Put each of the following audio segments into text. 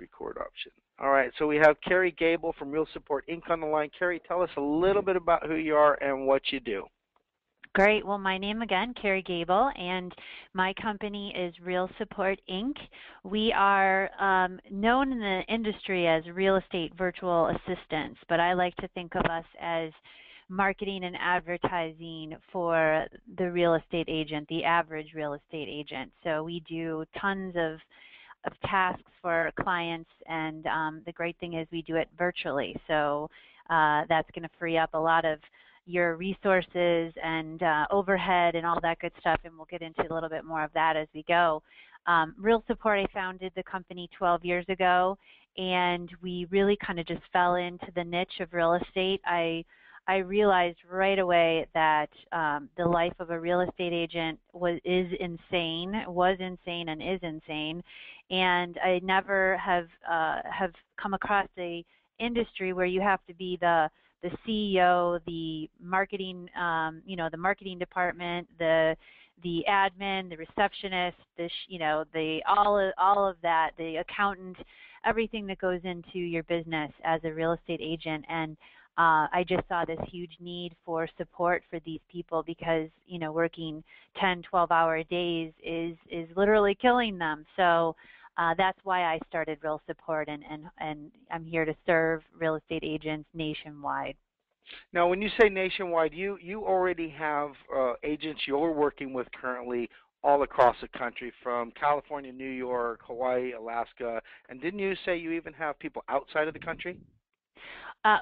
record option. All right, so we have Carrie Gable from Real Support Inc. on the line. Carrie, tell us a little bit about who you are and what you do. Great. Well, my name again, Carrie Gable, and my company is Real Support Inc. We are known in the industry as real estate virtual assistants, but I like to think of us as marketing and advertising for the real estate agent, the average real estate agent. So we do tons of tasks for clients, and the great thing is we do it virtually. So that's going to free up a lot of your resources and overhead and all that good stuff, and we'll get into a little bit more of that as we go. Real Support, I founded the company 12 years ago, and we really kind of just fell into the niche of real estate. I realized right away that the life of a real estate agent was insane and is insane, and I never have come across a industry where you have to be the CEO, the marketing, the marketing department, the admin, the receptionist, all of that, the accountant, everything that goes into your business as a real estate agent. And I just saw this huge need for support for these people because, working 10, 12-hour days is literally killing them. So that's why I started Real Support, and I'm here to serve real estate agents nationwide. Now, when you say nationwide, you already have agents you're working with currently all across the country, from California, New York, Hawaii, Alaska, and didn't you say you even have people outside of the country?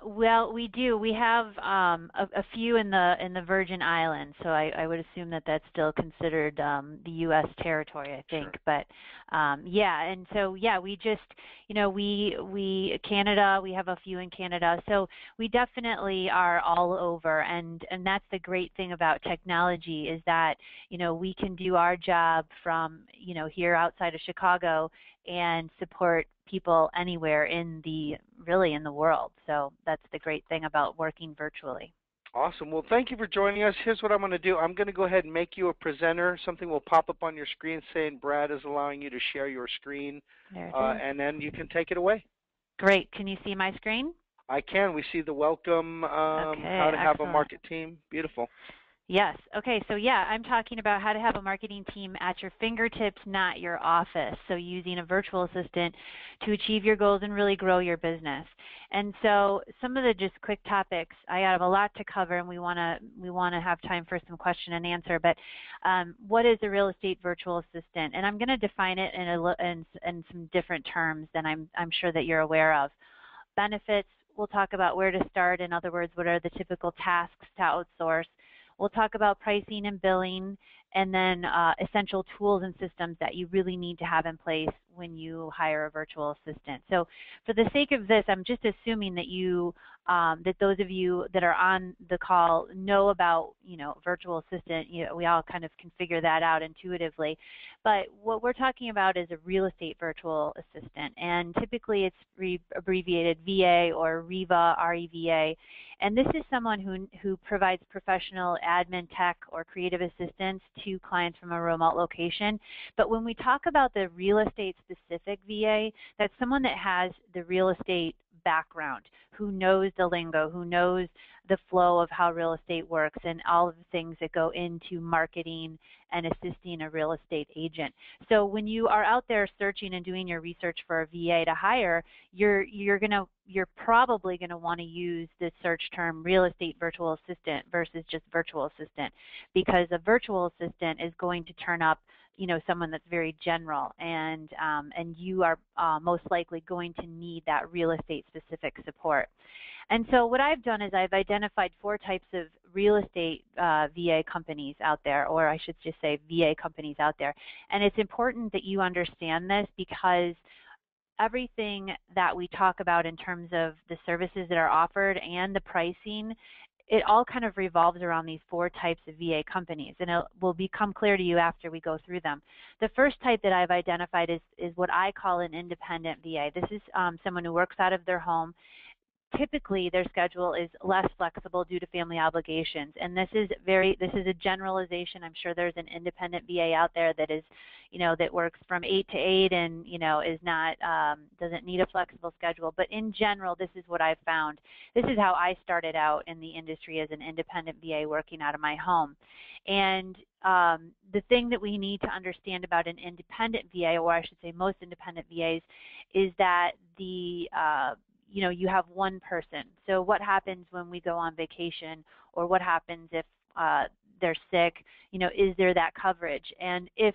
Well, we do. We have a few in the Virgin Islands, so I would assume that that's still considered the U.S. territory, I think. Sure. But yeah, and so yeah, we just Canada, we have a few in Canada, so we definitely are all over, and that's the great thing about technology is that we can do our job from here outside of Chicago and support people anywhere in the world. So that's the great thing about working virtually. Awesome. Well, thank you for joining us. Here's what I'm going to do. I'm going to go ahead and make you a presenter. Something will pop up on your screen saying Brad is allowing you to share your screen, and then you can take it away. Great. Can you see my screen? I can. We see the welcome, Okay, how to have excellent. a market team. Beautiful. Yes. Okay. So yeah, I'm talking about how to have a marketing team at your fingertips, not your office. So using a virtual assistant to achieve your goals and really grow your business. And so some of the just quick topics, I have a lot to cover, and we want to have time for some question and answer. But what is a real estate virtual assistant? And I'm going to define it in some different terms than I'm sure that you're aware of. Benefits. We'll talk about where to start. In other words, what are the typical tasks to outsource? We'll talk about pricing and billing, and then essential tools and systems that you really need to have in place when you hire a virtual assistant. So for the sake of this, I'm just assuming that that those of you that are on the call know about, virtual assistant. We all kind of can figure that out intuitively. But what we're talking about is a real estate virtual assistant, and typically it's abbreviated VA or REVA, R-E-V-A. And this is someone who provides professional admin, tech, or creative assistance to clients from a remote location. But when we talk about the real estate specific VA, that's someone that has the real estate background, who knows the lingo, who knows the flow of how real estate works and all of the things that go into marketing and assisting a real estate agent. So when you are out there searching and doing your research for a VA to hire, you're probably going to want to use the search term real estate virtual assistant versus just virtual assistant, because a virtual assistant is going to turn up someone that's very general, and you are most likely going to need that real estate specific support. And so what I've done is I've identified 4 types of real estate VA companies out there, or I should just say VA companies out there. And it's important that you understand this, because everything that we talk about in terms of the services that are offered and the pricing, it all kind of revolves around these 4 types of VA companies, and it will become clear to you after we go through them. The first type that I've identified is what I call an independent VA. This is someone who works out of their home. typically their schedule is less flexible due to family obligations, and this is a generalization. I'm sure there's an independent VA out there that is, that works from 8 to 8 and is not doesn't need a flexible schedule, but in general this is what I've found. This is how I started out in the industry as an independent VA working out of my home. And the thing that we need to understand about an independent VA, or I should say most independent VAs, is that you have one person. So what happens when we go on vacation, or what happens if they're sick? Is there that coverage? And if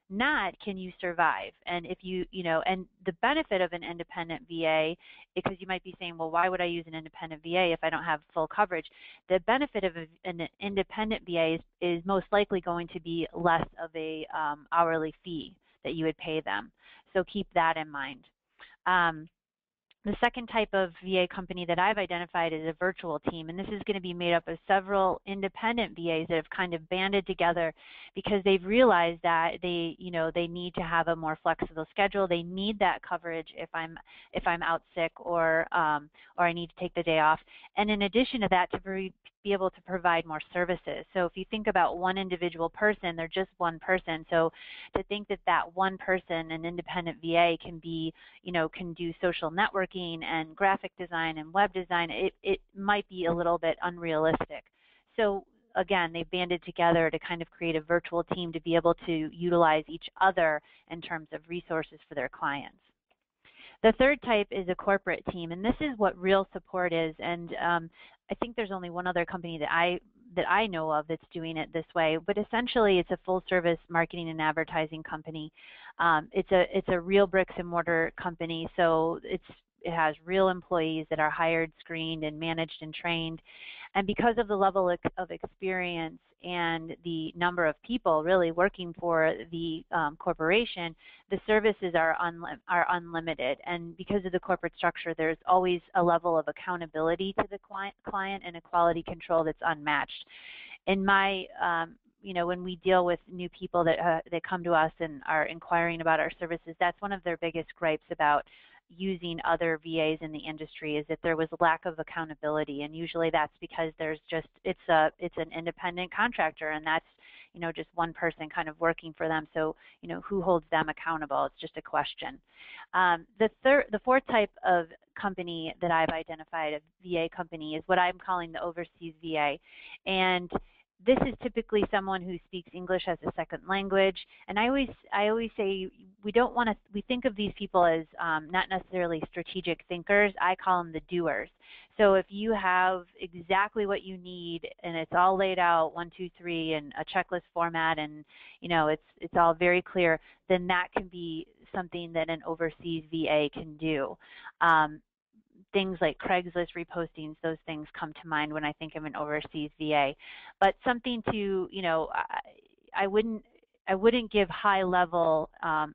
not, can you survive? And if and the benefit of an independent VA, because you might be saying, well, why would I use an independent VA if I don't have full coverage? The benefit of an independent VA is most likely going to be less of a hourly fee that you would pay them. So keep that in mind. The second type of VA company that I've identified is a virtual team, and this is going to be made up of several independent VAs that have kind of banded together because they've realized that they need to have a more flexible schedule. They need that coverage if I'm out sick or I need to take the day off, and in addition to that, to be able to provide more services. So if you think about one individual person, they're just one person. So to think that that one person, an independent VA, can do social networking and graphic design and web design, it might be a little bit unrealistic. So again, they banded together to kind of create a virtual team to be able to utilize each other in terms of resources for their clients. The third type is a corporate team, and this is what real support is. And I think there's only one other company that I know of that's doing it this way. But essentially, it's a full-service marketing and advertising company. It's a real bricks and mortar company, so it has real employees that are hired, screened, and managed and trained. And because of the level of experience and the number of people really working for the corporation, the services are unlimited. And because of the corporate structure, there's always a level of accountability to the client and a quality control that's unmatched. In my when we deal with new people that come to us and are inquiring about our services, that's one of their biggest gripes about using other VAs in the industry, is that there was a lack of accountability, and usually that's because it's an independent contractor, and that's just one person kind of working for them. So who holds them accountable? It's just a question. The fourth type of company that I've identified, a VA company, is what I'm calling the overseas VA, and this is typically someone who speaks English as a second language, and I always say we think of these people as not necessarily strategic thinkers. I call them the doers. So if you have exactly what you need and it's all laid out 1, 2, 3 and a checklist format, and it's all very clear, then that can be something that an overseas VA can do. Things like Craigslist repostings, those things come to mind when I think of an overseas VA. But something to, I wouldn't give high-level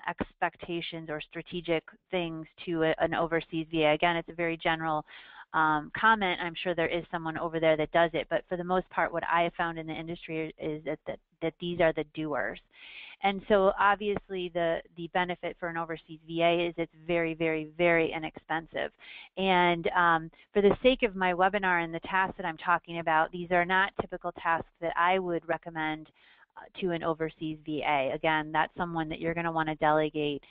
expectations or strategic things to an overseas VA. Again, it's a very general comment. I'm sure there is someone over there that does it, but for the most part, what I have found in the industry is that these are the doers. And so obviously the benefit for an overseas VA is it's very, very, very inexpensive. And for the sake of my webinar and the tasks that I'm talking about, these are not typical tasks that I would recommend to an overseas VA. Again, that's someone that you're going to want to delegate,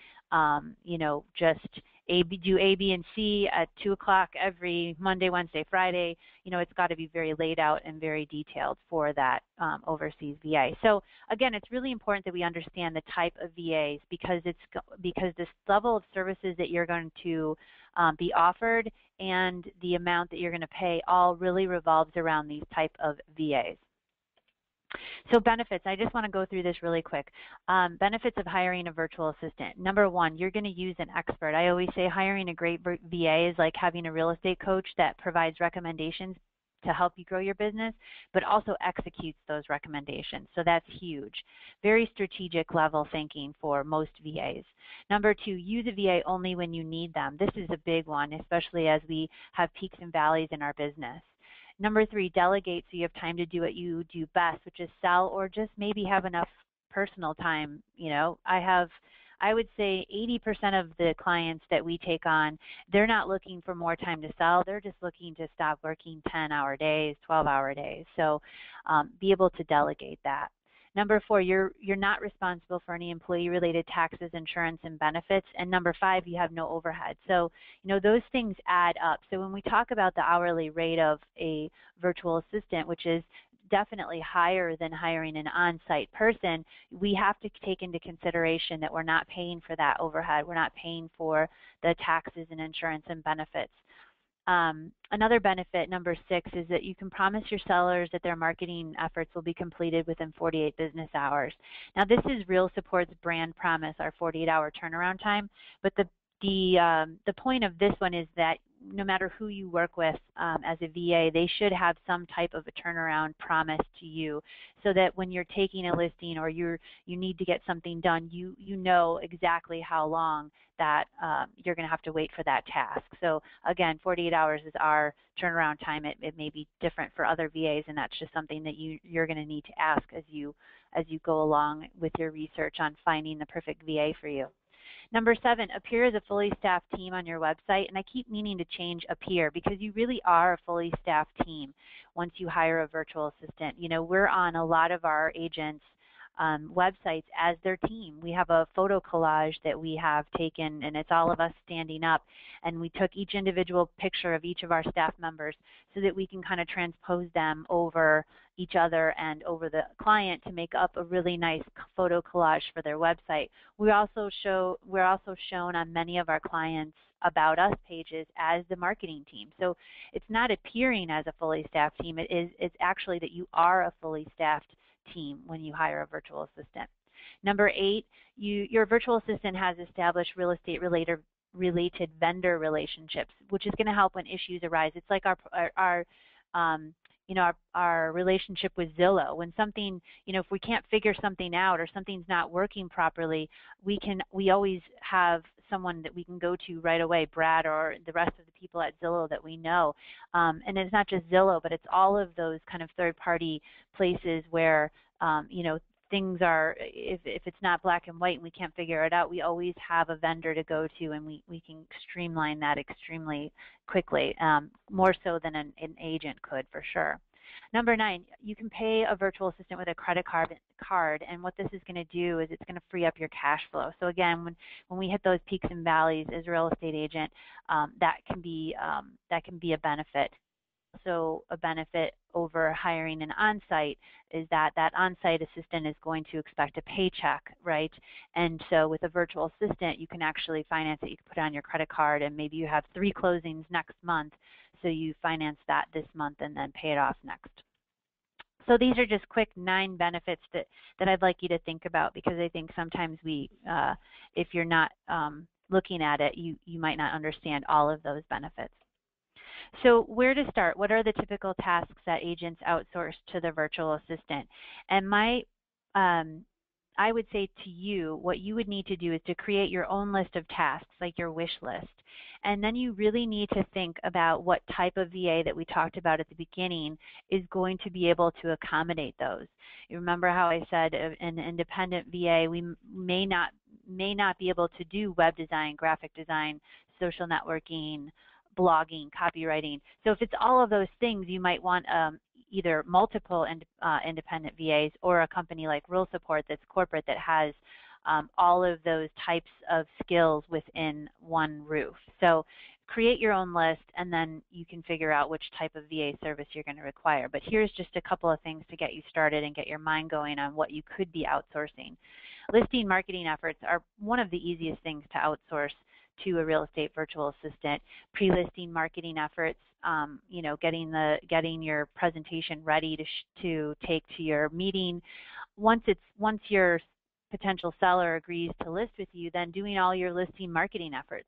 just do A, B, and C at 2 o'clock every Monday, Wednesday, Friday. It's got to be very laid out and very detailed for that overseas VA. So again, it's really important that we understand the type of VAs because this level of services that you're going to be offered and the amount that you're going to pay all really revolves around these type of VAs. So benefits, I just want to go through this really quick. Benefits of hiring a virtual assistant. Number one, you're going to use an expert. I always say hiring a great VA is like having a real estate coach that provides recommendations to help you grow your business, but also executes those recommendations. So that's huge. Very strategic level thinking for most VAs. Number two, use a VA only when you need them. This is a big one, especially as we have peaks and valleys in our business. Number three, delegate so you have time to do what you do best, which is sell or just maybe have enough personal time. I have I would say 80% of the clients that we take on, they're not looking for more time to sell. They're just looking to stop working 10-hour days, 12-hour days. So be able to delegate that. Number 4, you're not responsible for any employee-related taxes, insurance, and benefits. And number 5, you have no overhead. So, those things add up. So when we talk about the hourly rate of a virtual assistant, which is definitely higher than hiring an on-site person, we have to take into consideration that we're not paying for that overhead. We're not paying for the taxes and insurance and benefits. Another benefit, number 6, is that you can promise your sellers that their marketing efforts will be completed within 48 business hours. Now, this is Real Support's brand promise, our 48-hour turnaround time, but the point of this one is that no matter who you work with as a VA, they should have some type of a turnaround promise to you, so that when you're taking a listing or you need to get something done, you know exactly how long that you're going to have to wait for that task. So again, 48 hours is our turnaround time. It may be different for other VAs, and that's just something that you're going to need to ask as you go along with your research on finding the perfect VA for you. Number 7, appear as a fully staffed team on your website. And I keep meaning to change appear, because you really are a fully staffed team once you hire a virtual assistant. We're on a lot of our agents' websites as their team. We have a photo collage that we have taken, and it's all of us standing up. And we took each individual picture of each of our staff members so that we can kind of transpose them over each other and over the client to make up a really nice photo collage for their website. We're also shown on many of our clients' About Us pages as the marketing team. So it's not appearing as a fully staffed team. It's actually that you are a fully staffed team when you hire a virtual assistant. Number 8, your virtual assistant has established real estate related vendor relationships, which is going to help when issues arise. It's like our relationship with Zillow. When something, if we can't figure something out or something's not working properly, we always have someone that we can go to right away, Brad or the rest of the people at Zillow that we know. And it's not just Zillow, but it's all of those kind of third-party places where, things are, if it's not black and white and we can't figure it out, we always have a vendor to go to, and we can streamline that extremely quickly, more so than an agent could, for sure. Number 9, you can pay a virtual assistant with a credit card, and what this is going to do is it's going to free up your cash flow. So again, when we hit those peaks and valleys as a real estate agent, that can be a benefit. So a benefit over hiring an on-site is that on-site assistant is going to expect a paycheck, right? And so with a virtual assistant, you can actually finance it. You can put it on your credit card, and maybe you have 3 closings next month, so you finance that this month and then pay it off next. So these are just quick 9 benefits that I'd like you to think about, because I think sometimes if you're not looking at it, you might not understand all of those benefits. So where to start? What are the typical tasks that agents outsource to the virtual assistant? And I would say to you, what you would need to do is to create your own list of tasks, like your wish list. And then you really need to think about what type of VA that we talked about at the beginning is going to be able to accommodate those. You remember how I said an independent VA, we may not be able to do web design, graphic design, social networking, blogging, copywriting. So if it's all of those things, you might want either multiple independent VAs or a company like Real Support that's corporate that has all of those types of skills within one roof. So create your own list, and then you can figure out which type of VA service you're going to require. But here's just a couple of things to get you started and get your mind going on what you could be outsourcing. Listing marketing efforts are one of the easiest things to outsource to a real estate virtual assistant. Pre-listing marketing efforts, getting your presentation ready to take to your meeting. Once your potential seller agrees to list with you, then doing all your listing marketing efforts.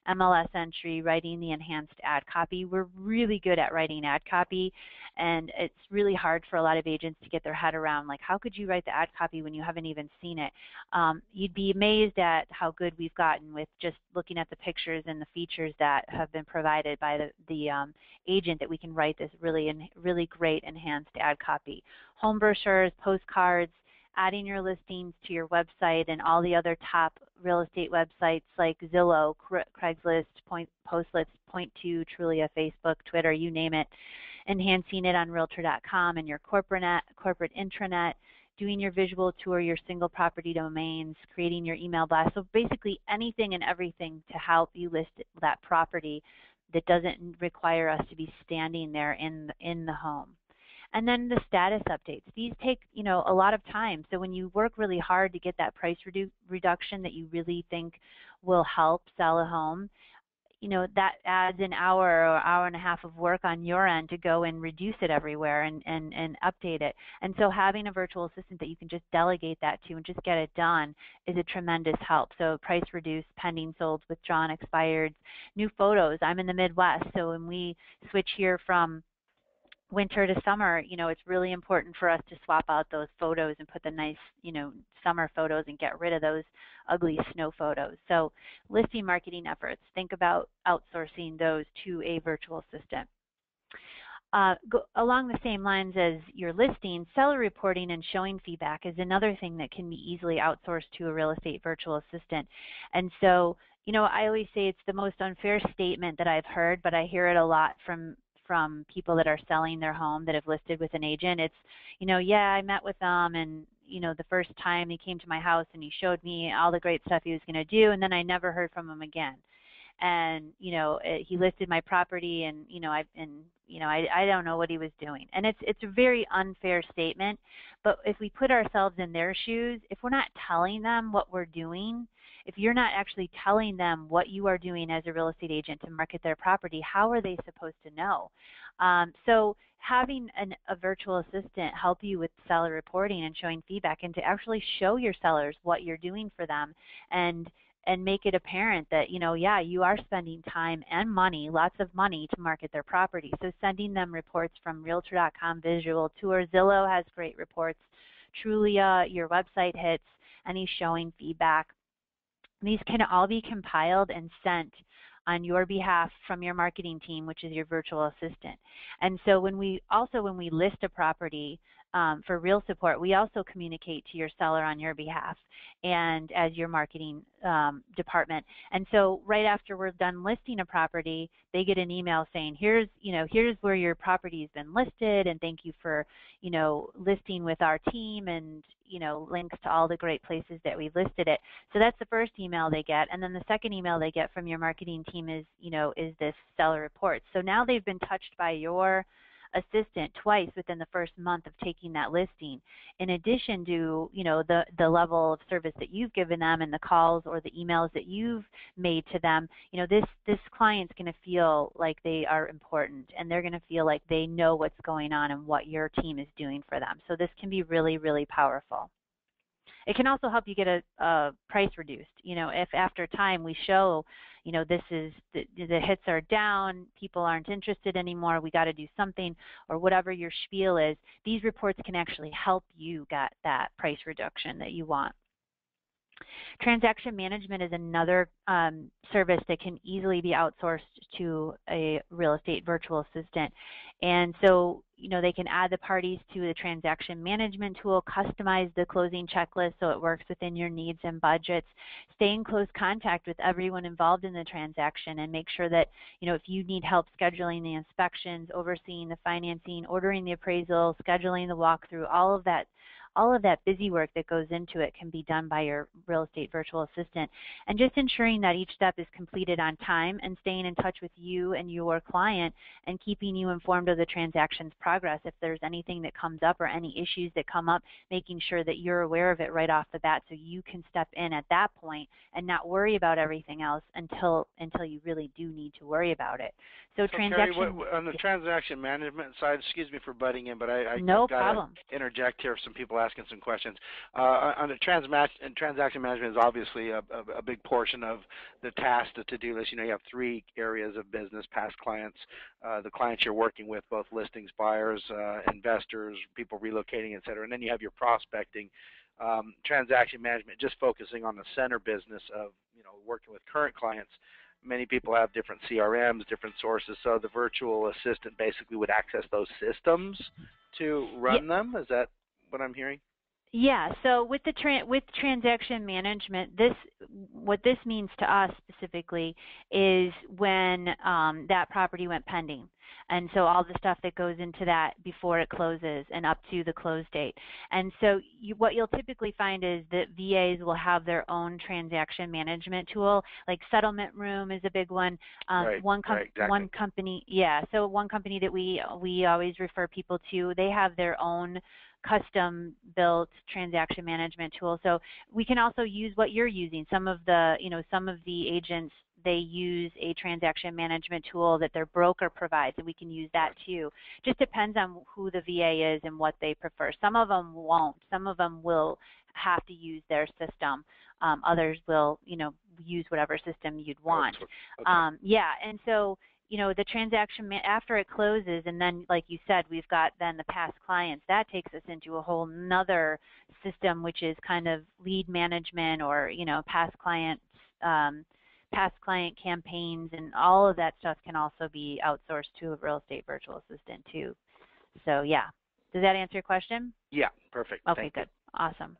MLS entry, writing the enhanced ad copy. We're really good at writing ad copy, and it's really hard for a lot of agents to get their head around, like, how could you write the ad copy when you haven't even seen it? You'd be amazed at how good we've gotten with just looking at the pictures and the features that have been provided by the agent, that we can write this really great enhanced ad copy. Home brochures, postcards, adding your listings to your website and all the other top real estate websites like Zillow, Craigslist, Postlets, Point2, Trulia, Facebook, Twitter, you name it, enhancing it on Realtor.com and your corporate intranet, doing your visual tour, your single property domains, creating your email blast. So basically anything and everything to help you list that property that doesn't require us to be standing there in the home. And then the status updates. These take, a lot of time. So when you work really hard to get that price reduction that you really think will help sell a home, that adds an hour or hour and a half of work on your end to go and reduce it everywhere and update it. And so having a virtual assistant that you can just delegate that to and just get it done is a tremendous help. So price reduced, pending sold, withdrawn, expired, new photos. I'm in the Midwest, so when we switch here from winter to summer, it's really important for us to swap out those photos and put the nice, summer photos and get rid of those ugly snow photos. So listing marketing efforts, think about outsourcing those to a virtual assistant. Along the same lines as your listing, seller reporting and showing feedback is another thing that can be easily outsourced to a real estate virtual assistant. And so, I always say it's the most unfair statement that I've heard, but I hear it a lot from people that are selling their home that have listed with an agent. It's, yeah, I met with them and, the first time he came to my house and he showed me all the great stuff he was going to do, and then I never heard from him again. And, he listed my property and, I don't know what he was doing. And it's a very unfair statement, but if we put ourselves in their shoes, if we're not telling them what we're doing, if you're not actually telling them what you are doing as a real estate agent to market their property, how are they supposed to know? So having a virtual assistant help you with seller reporting and showing feedback and to actually show your sellers what you're doing for them and make it apparent that, yeah, you are spending time and money, lots of money to market their property. So sending them reports from Realtor.com visual tour. Zillow has great reports. Trulia, your website hits, any showing feedback. These can all be compiled and sent on your behalf from your marketing team, which is your virtual assistant. And so when we list a property for real support, we also communicate to your seller on your behalf and as your marketing department. And so right after we're done listing a property, they get an email saying, here's where your property has been listed, and thank you for, listing with our team, and, links to all the great places that we listed it. So that's the first email they get. And then the second email they get from your marketing team is, is this seller report. So now they've been touched by your assistant twice within the first month of taking that listing, in addition to the level of service that you've given them and the calls or the emails that you've made to them. This client's going to feel like they are important, and they're going to feel like they know what's going on and what your team is doing for them. So this can be really, really powerful. It can also help you get a price reduced. If after time we show, this is the hits are down, people aren't interested anymore, we got to do something, or whatever your spiel is, these reports can actually help you get that price reduction that you want. Transaction management is another service that can easily be outsourced to a real estate virtual assistant. And so, they can add the parties to the transaction management tool, customize the closing checklist so it works within your needs and budgets, stay in close contact with everyone involved in the transaction, and make sure that, if you need help scheduling the inspections, overseeing the financing, ordering the appraisal, scheduling the walkthrough, all of that busy work that goes into it can be done by your real estate virtual assistant. And just ensuring that each step is completed on time and staying in touch with you and your client and keeping you informed of the transaction's progress. If there's anything that comes up or any issues that come up, making sure that you're aware of it right off the bat so you can step in at that point and not worry about everything else until you really do need to worry about it. So transaction, Carrie, on the transaction management side, excuse me for butting in, but I've no got problem. to interject here. Some people asking some questions. On the transaction management is obviously a big portion of the task, the to-do list. You have three areas of business: past clients, the clients you're working with, both listings, buyers, investors, people relocating, et cetera, and then you have your prospecting. Transaction management, just focusing on the center business of working with current clients. Many people have different CRMs, different sources, so the virtual assistant basically would access those systems to run them. Is that what I'm hearing? Yeah, so with with transaction management, what this means to us specifically is when that property went pending, and so all the stuff that goes into that before it closes and up to the close date. And so what you'll typically find is that VAs will have their own transaction management tool, like Settlement Room is a big one. Right, right, exactly. One company, yeah. So one company that we always refer people to, they have their own custom built transaction management tool. So we can also use what you're using. Some of the agents, they use a transaction management tool that their broker provides, and we can use that too. Just depends on who the VA is and what they prefer. Some of them won't. Some of them will have to use their system. Others will, use whatever system you'd want. Okay. Yeah, and so the transaction after it closes, and then like you said, we've got then the past clients. That takes us into a whole nother system, which is kind of lead management, or past client campaigns, and all of that stuff can also be outsourced to a real estate virtual assistant too. So yeah, does that answer your question? Yeah, perfect. Okay, Thank you. good, awesome.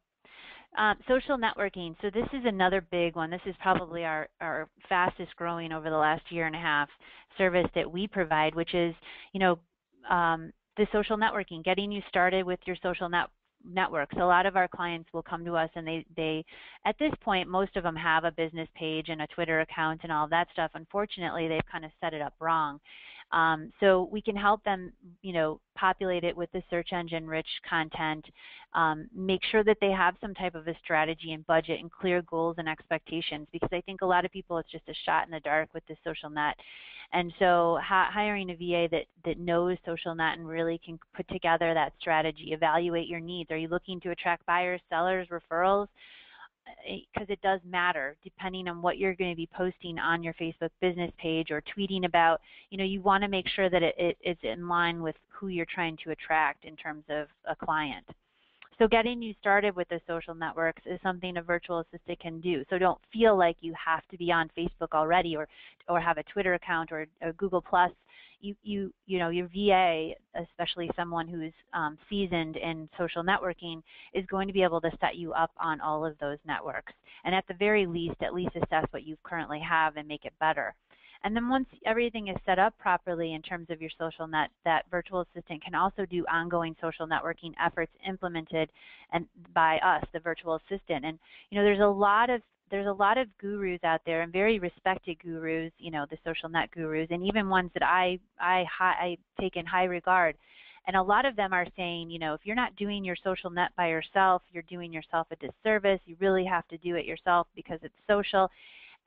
Social networking. So this is another big one. This is probably our fastest growing over the last year and a half service that we provide, which is, the social networking, getting you started with your social networks. A lot of our clients will come to us, and they at this point, most of them have a business page and a Twitter account and all of that stuff. Unfortunately, they've kind of set it up wrong. So we can help them, populate it with the search engine rich content, make sure that they have some type of a strategy and budget and clear goals and expectations, because I think a lot of people, it's just a shot in the dark with the social net. And so hiring a VA that knows social net and really can put together that strategy, evaluate your needs. Are you looking to attract buyers, sellers, referrals? Because it does matter depending on what you're going to be posting on your Facebook business page or tweeting about. You want to make sure that it's in line with who you're trying to attract in terms of a client. So getting you started with the social networks is something a virtual assistant can do. So don't feel like you have to be on Facebook already, or have a Twitter account or Google Plus. Your VA, especially someone who's seasoned in social networking, is going to be able to set you up on all of those networks, and at the very least, at least assess what you currently have and make it better. And then once everything is set up properly in terms of your social net, that virtual assistant can also do ongoing social networking efforts implemented by us, the virtual assistant. And there's a lot of gurus out there, and very respected gurus, the social net gurus, and even ones that I take in high regard. And a lot of them are saying, if you're not doing your social net by yourself, you're doing yourself a disservice. You really have to do it yourself because it's social.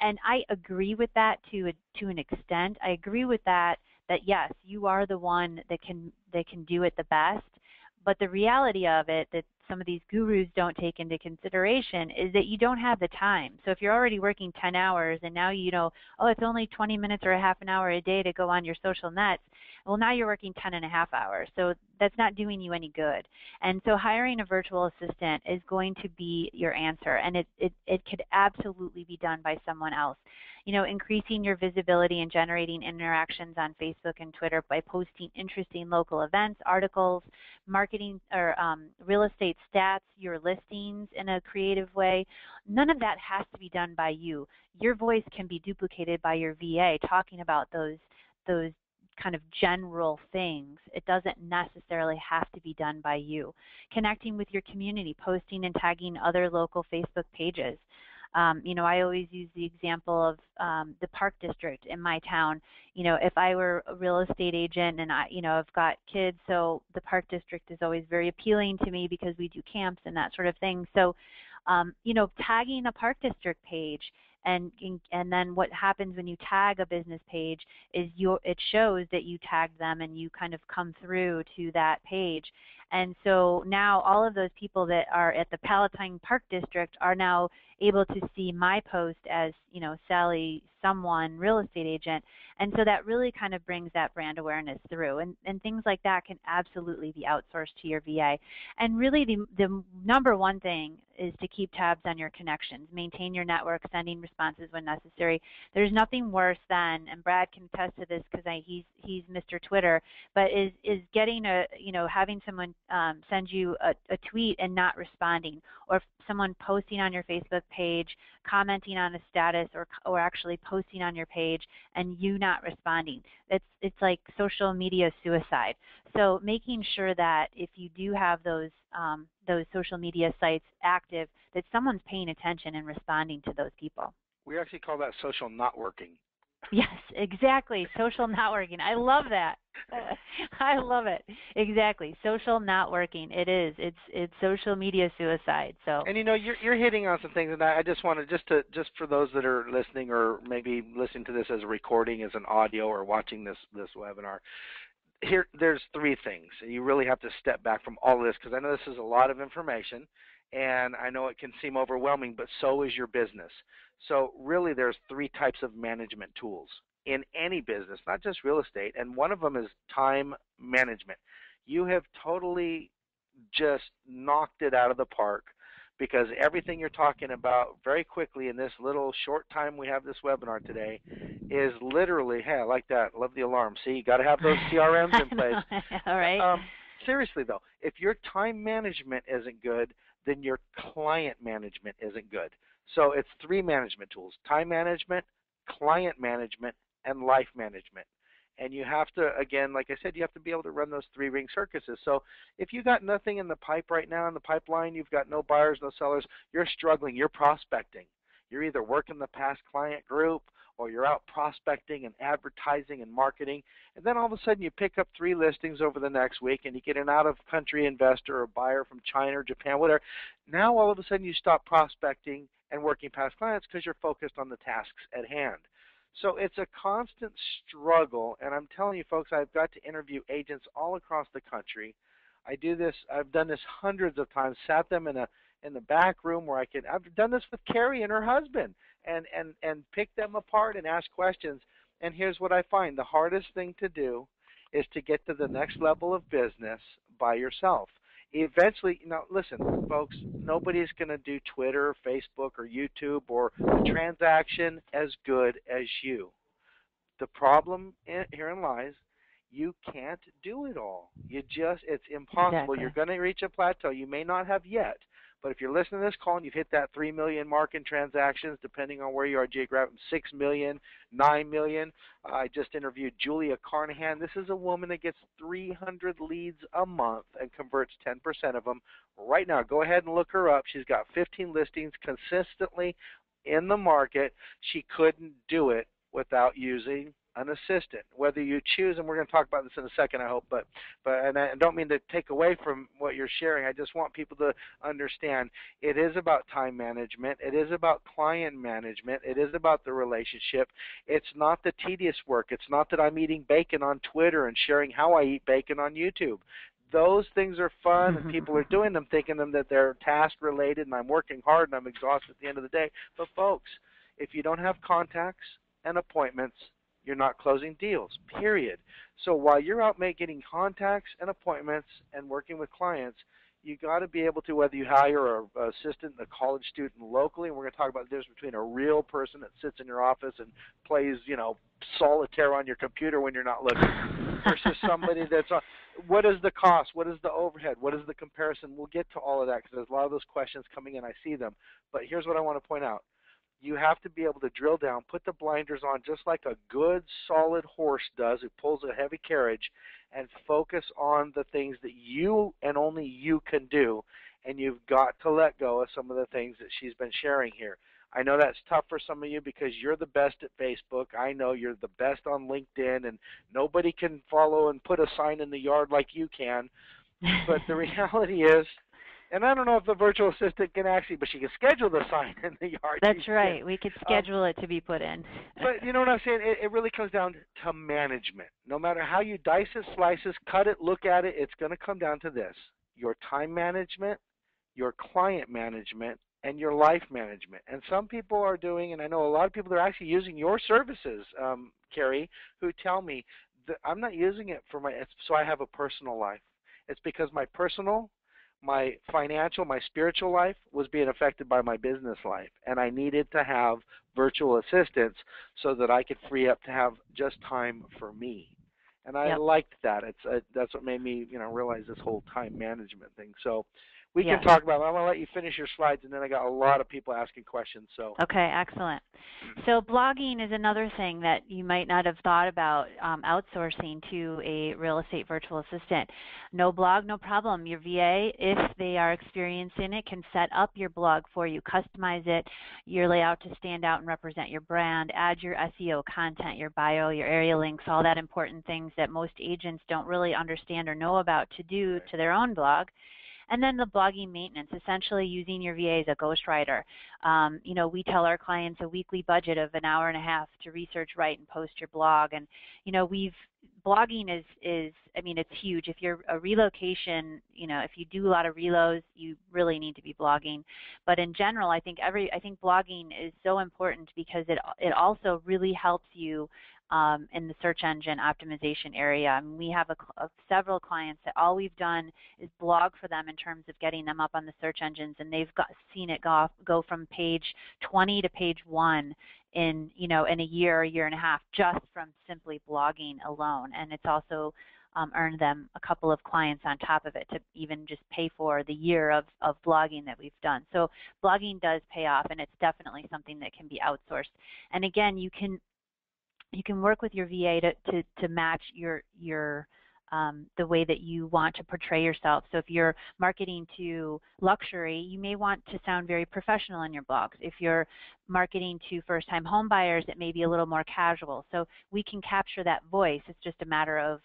And I agree with that to an extent. I agree with that yes, you are the one that can do it the best. But the reality of it that some of these gurus don't take into consideration is that you don't have the time. So if you're already working 10 hours and now it's only 20 minutes or a half an hour a day to go on your social nets, well, now you're working 10 and a half hours. So that's not doing you any good. And so hiring a virtual assistant is going to be your answer, and it could absolutely be done by someone else. Increasing your visibility and generating interactions on Facebook and Twitter by posting interesting local events, articles, marketing or real estate stats, your listings in a creative way. None of that has to be done by you. Your voice can be duplicated by your VA talking about those kind of general things. It doesn't necessarily have to be done by you. Connecting with your community, posting and tagging other local Facebook pages. I always use the example of the Park District in my town. If I were a real estate agent and I've got kids, so the Park District is always very appealing to me because we do camps and that sort of thing. So, tagging a Park District page, and then what happens when you tag a business page is it shows that you tagged them and you kind of come through to that page. And so now all of those people that are at the Palatine Park District are now able to see my post as, Sally someone, real estate agent. And so that really kind of brings that brand awareness through. And things like that can absolutely be outsourced to your VA. And really the number one thing is to keep tabs on your connections, maintain your network, sending responses when necessary. There's nothing worse than, and Brad can attest to this because he's Mr. Twitter, but is getting having someone send you a tweet and not responding, or someone posting on your Facebook page, commenting on a status, or actually posting on your page and you not responding. It's like social media suicide. So making sure that if you do have those social media sites active, that someone's paying attention and responding to those people. We actually call that social not working. Yes, exactly. Social networking. I love that. I love it. Exactly. Social not working. It is. It's social media suicide. So. And you're hitting on some things, and I just wanted just for those that are listening or maybe listening to this as a recording, as an audio, or watching this webinar. There's three things. You really have to step back from all of this, because I know this is a lot of information, and I know it can seem overwhelming, but so is your business. So really there's three types of management tools in any business, not just real estate, and one of them is time management. You have totally just knocked it out of the park, because everything you're talking about very quickly in this little short time we have this webinar today is literally, hey, I like that. Love the alarm. See, you got to have those CRMs in place. All right. Seriously, though, if your time management isn't good, then your client management isn't good. So it's three management tools: time management, client management, and life management. And you have to, again, like I said, you have to be able to run those three-ring circuses. So if you got nothing in the pipe right now, in the pipeline, you've got no buyers, no sellers, you're struggling, you're prospecting. You're either working the past client group, or you're out prospecting and advertising and marketing, and then all of a sudden you pick up 3 listings over the next week, and you get an out-of-country investor or buyer from China or Japan, whatever. Now all of a sudden you stop prospecting and working past clients because you're focused on the tasks at hand. So it's a constant struggle, and I'm telling you, folks, I've got to interview agents all across the country. I've done this hundreds of times, sat them in the back room where I've done this with Carrie and her husband, and picked them apart and asked questions. And here's what I find: the hardest thing to do is to get to the next level of business by yourself. Eventually, listen, folks, nobody's going to do Twitter, Facebook, or YouTube or a transaction as good as you. The problem herein lies, you can't do it all. It's impossible. Exactly. You're going to reach a plateau. You may not have yet, but if you're listening to this call and you've hit that 3 million mark in transactions, depending on where you are geographically, 6 million, 9 million. I just interviewed Julia Carnahan. This is a woman that gets 300 leads a month and converts 10% of them. Right now, go ahead and look her up. She's got 15 listings consistently in the market. She couldn't do it without using an assistant. Whether you choose, and we're going to talk about this in a second, I hope, but and I don't mean to take away from what you're sharing. I just want people to understand it is about time management. It is about client management. It is about the relationship. It's not the tedious work. It's not that I'm eating bacon on Twitter and sharing how I eat bacon on YouTube. Those things are fun, and people are doing them thinking that they're task related, and I'm working hard and I'm exhausted at the end of the day. But folks, if you don't have contacts and appointments, you're not closing deals, period. So while you're out getting contacts and appointments and working with clients, you got to be able to, whether you hire an assistant, a college student locally, and we're going to talk about the difference between a real person that sits in your office and plays, solitaire on your computer when you're not looking, versus somebody that's on. What is the cost? What is the overhead? What is the comparison? We'll get to all of that, because there's a lot of those questions coming in. I see them. But here's what I want to point out. You have to be able to drill down, put the blinders on just like a good, solid horse does who pulls a heavy carriage, and focus on the things that you and only you can do. And you've got to let go of some of the things that she's been sharing here. I know that's tough for some of you because you're the best at Facebook. I know you're the best on LinkedIn, and nobody can follow and put a sign in the yard like you can. But the reality is, and I don't know if the virtual assistant can actually, but she can schedule the sign in the yard. That's right. We could schedule it to be put in. But you know what I'm saying? It really comes down to management. No matter how you dice it, slice it, cut it, look at it, it's going to come down to this: your time management, your client management, and your life management. And some people are doing, and I know a lot of people that are actually using your services, Carrie, who tell me that I'm not using it so I have a personal life. It's because my financial, my spiritual life was being affected by my business life, and I needed to have virtual assistants so that I could free up to have just time for me. and I Yep. liked that. That's what made me realize this whole time management thing. So we can Yes. talk about it. I'm gonna let you finish your slides, and then I got a lot of people asking questions. So Okay, excellent. So blogging is another thing that you might not have thought about outsourcing to a real estate virtual assistant. No blog, no problem. Your VA, if they are experienced in it, can set up your blog for you, customize it, your layout to stand out and represent your brand, add your SEO content, your bio, your area links, all that important things that most agents don't really understand or know about to do to their own blog. And then the blogging maintenance, essentially using your VA as a ghostwriter. We tell our clients a weekly budget of an hour and a half to research, write, and post your blog. And blogging is it's huge. If you're a relocation, if you do a lot of relos, you really need to be blogging. But in general, I think blogging is so important because it also really helps you in the search engine optimization area. I mean, we have several clients that all we've done is blog for them in terms of getting them up on the search engines, and they've seen it go from page 20 to page 1 in a year and a half just from simply blogging alone. And it's also earned them a couple of clients on top of it to even just pay for the year of blogging that we've done. So blogging does pay off, and it's definitely something that can be outsourced. And again, you can work with your VA to match the way that you want to portray yourself. So if you're marketing to luxury, you may want to sound very professional in your blogs. If you're marketing to first-time home buyers, it may be a little more casual. So we can capture that voice. It's just a matter of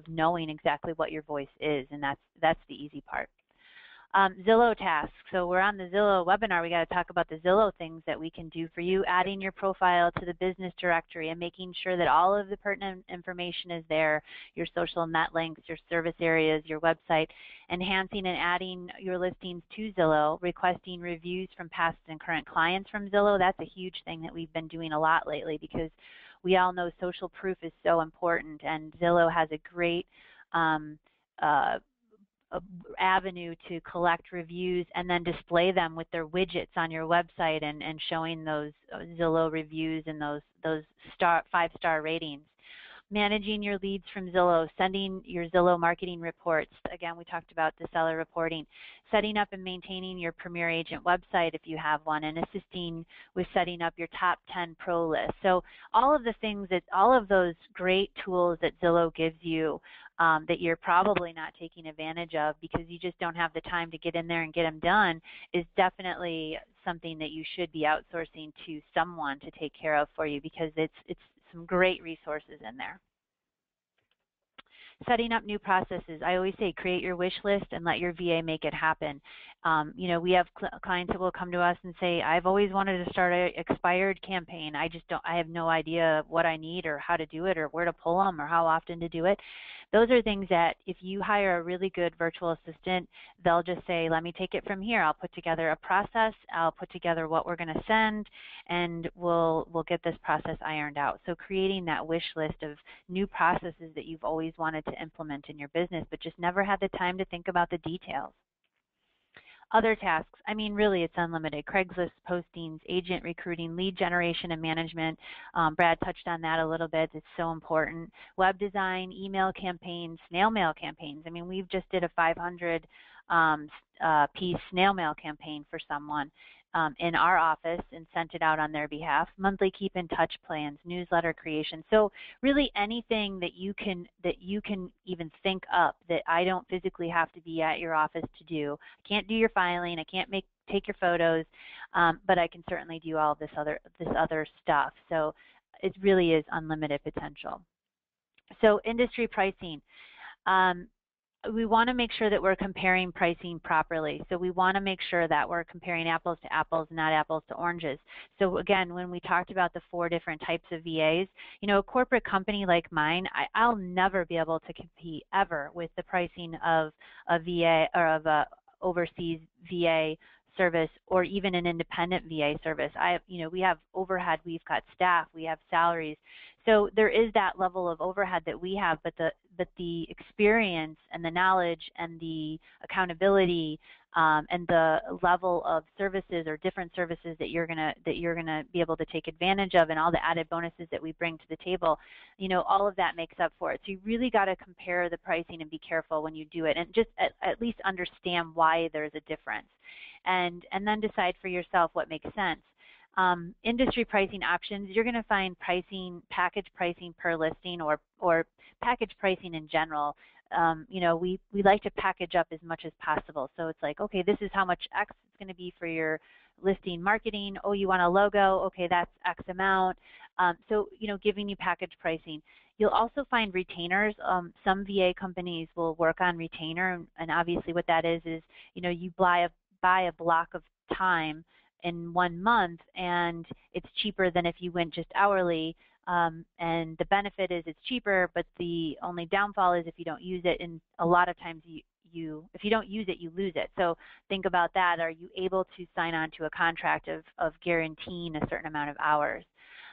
knowing exactly what your voice is, and that's the easy part. Zillow tasks. So we're on the Zillow webinar. We got to talk about the Zillow things that we can do for you, adding your profile to the business directory and making sure that all of the pertinent information is there, your social net links, your service areas, your website, enhancing and adding your listings to Zillow, requesting reviews from past and current clients from Zillow. That's a huge thing that we've been doing a lot lately because we all know social proof is so important, and Zillow has a great avenue to collect reviews and then display them with their widgets on your website and showing those Zillow reviews and those 5-star ratings. Managing your leads from Zillow, sending your Zillow marketing reports. Again, we talked about the seller reporting. Setting up and maintaining your Premier Agent website if you have one, and assisting with setting up your top 10 pro list. So all of those great tools that Zillow gives you that you're probably not taking advantage of because you just don't have the time to get in there and get them done is definitely something that you should be outsourcing to someone to take care of for you because it's some great resources in there. Setting up new processes. I always say create your wish list and let your VA make it happen. We have clients that will come to us and say, I've always wanted to start an expired campaign. I have no idea what I need or how to do it or where to pull them or how often to do it. Those are things that if you hire a really good virtual assistant, they'll just say, let me take it from here. I'll put together a process. I'll put together what we're going to send, and we'll get this process ironed out. So creating that wish list of new processes that you've always wanted to implement in your business but just never had the time to think about the details. Other tasks, really it's unlimited. Craigslist postings, agent recruiting, lead generation and management. Brad touched on that a little bit. It's so important. Web design, email campaigns, snail mail campaigns. We've just did a 500 piece snail mail campaign for someone in our office and sent it out on their behalf. Monthly keep in touch plans, newsletter creation. So really anything that you can even think up that I don't physically have to be at your office to do. I can't do your filing, I can't take your photos, but I can certainly do all this other stuff. So it really is unlimited potential. So industry pricing. We want to make sure that we're comparing pricing properly. So we want to make sure that we're comparing apples to apples, not apples to oranges. So again, when we talked about the 4 different types of VAs, a corporate company like mine, I'll never be able to compete ever with the pricing of a VA or of a overseas VA service or even an independent VA service. We have overhead, we've got staff, we have salaries. So there is that level of overhead that we have, but the experience and the knowledge and the accountability and the level of services or different services that you're gonna be able to take advantage of, and all the added bonuses that we bring to the table, all of that makes up for it. So you really got to compare the pricing and be careful when you do it, and just at least understand why there's a difference, and then decide for yourself what makes sense. Industry pricing options, you're going to find package pricing per listing, or package pricing in general. We like to package up as much as possible. So it's like, okay, this is how much X is going to be for your listing marketing. Oh, you want a logo? Okay, that's X amount. So giving you package pricing. You'll also find retainers. Some VA companies will work on retainer, and obviously what that is you buy a block of time in 1 month, and it's cheaper than if you went just hourly. And the benefit is it's cheaper, but the only downfall is if you don't use it, and a lot of times if you don't use it, you lose it. So think about that. Are you able to sign on to a contract of guaranteeing a certain amount of hours?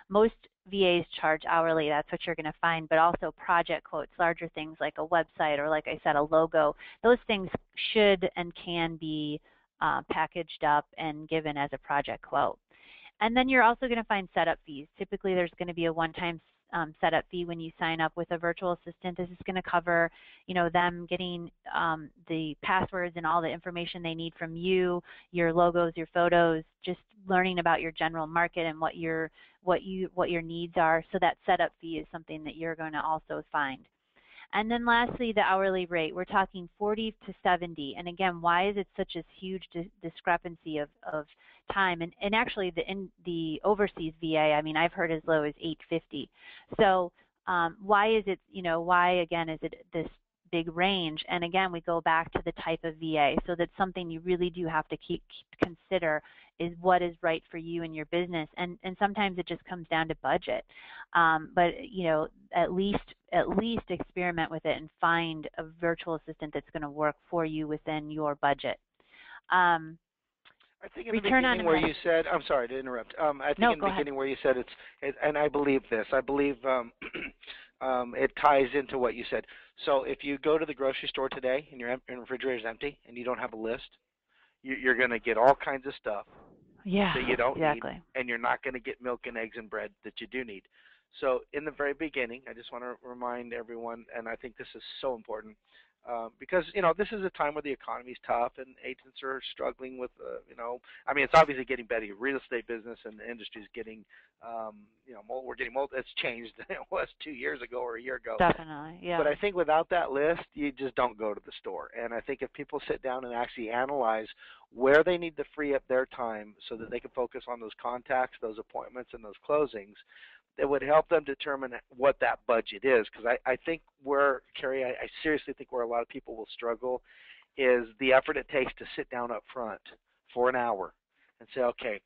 Most VAs charge hourly, that's what you're going to find, but also project quotes, larger things like a website or, like I said, a logo. Those things should and can be packaged up and given as a project quote. And then you're also going to find setup fees. Typically there's going to be a one-time setup fee when you sign up with a virtual assistant. This is going to cover them getting the passwords and all the information they need from you, your logos, your photos, just learning about your general market and what your needs are. So that setup fee is something that you're going to also find. And then lastly, the hourly rate. We're talking 40 to 70. And again, why is it such a huge discrepancy of time? And actually, the overseas VA, I mean, I've heard as low as 850. So why is it, why again is it this big range? And again, we go back to the type of VA. So that's something you really do have to consider, is what is right for you and your business. And sometimes it just comes down to budget. But at least experiment with it and find a virtual assistant that's going to work for you within your budget. I think in the beginning where you said, I'm sorry to interrupt. I think in the beginning where you said and I believe this. I believe it ties into what you said. So if you go to the grocery store today and your refrigerator is empty and you don't have a list, you're going to get all kinds of stuff that you don't need, and you're not going to get milk and eggs and bread that you do need. So in the very beginning, I just want to remind everyone, and I think this is so important, because this is a time where the economy is tough and agents are struggling with I mean, it's obviously getting better. Real estate business and the industry is getting we're getting it's changed than it was 2 years ago or a year ago. Definitely, yeah. But I think without that list, you just don't go to the store. And I think if people sit down and actually analyze where they need to free up their time so that they can focus on those contacts, those appointments, and those closings, it would help them determine what that budget is. Because I think Carrie, I seriously think where a lot of people will struggle is the effort it takes to sit down up front for an hour and say, okay,